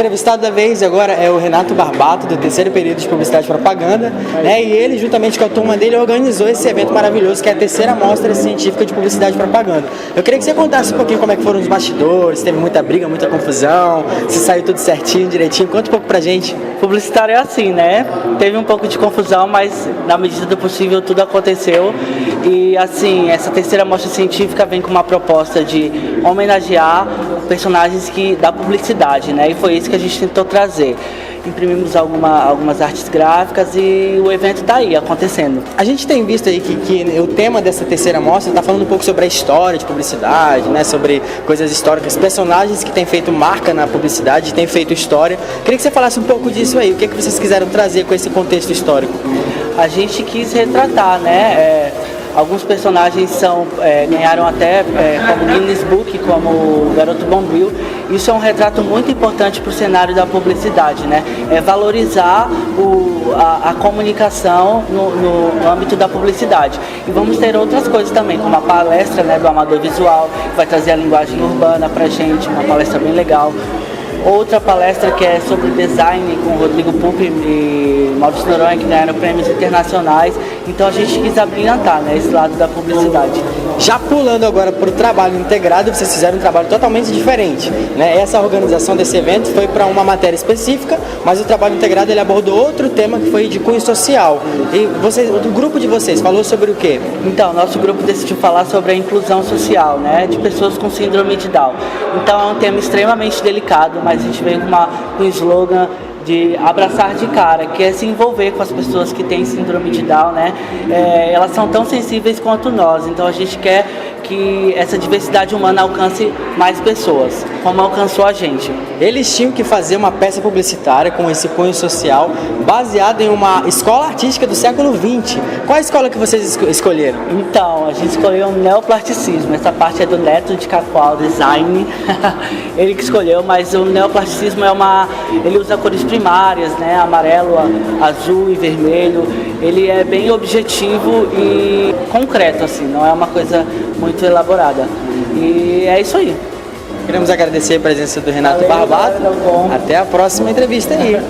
entrevistado da vez agora é o Renato Barbato, do terceiro período de Publicidade e Propaganda, né? E ele, juntamente com a turma dele, organizou esse evento maravilhoso, que é a terceira Mostra Científica de Publicidade e Propaganda. Eu queria que você contasse um pouquinho como é que foram os bastidores, teve muita briga, muita confusão, se saiu tudo certinho, direitinho. Conta um pouco pra gente. Publicitário é assim, né? Teve um pouco de confusão, mas na medida do possível tudo aconteceu. E assim, essa terceira mostra científica vem com uma proposta de homenagear personagens da publicidade, né? E foi isso que a gente tentou trazer. Imprimimos algumas artes gráficas e o evento está aí acontecendo. A gente tem visto aí que o tema dessa terceira mostra está falando um pouco sobre a história de publicidade, né? Sobre coisas históricas, personagens que têm feito marca na publicidade, têm feito história. Queria que você falasse um pouco disso aí, o que vocês quiseram trazer com esse contexto histórico? A gente quis retratar, né? Alguns personagens ganharam até como Guinness Book, como o Garoto Bombril. Isso é um retrato muito importante para o cenário da publicidade, né? É valorizar a comunicação no âmbito da publicidade. E vamos ter outras coisas também, como a palestra, né, do Amador Visual, que vai trazer a linguagem urbana para a gente, uma palestra bem legal. Outra palestra que é sobre design com Rodrigo Pupi e Maurício Noronha, que ganharam prêmios internacionais. Então a gente quis abrilhantar, né, esse lado da publicidade. Já pulando agora para o trabalho integrado, vocês fizeram um trabalho totalmente diferente, né? Essa organização desse evento foi para uma matéria específica, mas o trabalho integrado ele abordou outro tema que foi de cunho social. E o grupo de vocês falou sobre o quê? Então, nosso grupo decidiu falar sobre a inclusão social, né, de pessoas com síndrome de Down. Então é um tema extremamente delicado, mas a gente veio com um slogan de abraçar de cara, que é se envolver com as pessoas que têm síndrome de Down, né? Elas são tão sensíveis quanto nós, então a gente quer que essa diversidade humana alcance mais pessoas, como alcançou a gente. Eles tinham que fazer uma peça publicitária com esse cunho social, baseada em uma escola artística do século XX. Qual a escola que vocês escolheram? Então, a gente escolheu o neoplasticismo. Essa parte é do Neto de Cacoal Design. Ele que escolheu, mas o neoplasticismo ele usa cores primárias, né? Amarelo, azul e vermelho. Ele é bem objetivo e concreto, assim, não é uma coisa muito elaborada. E é isso aí. Queremos agradecer a presença do Renato Barbato. Até a próxima entrevista aí.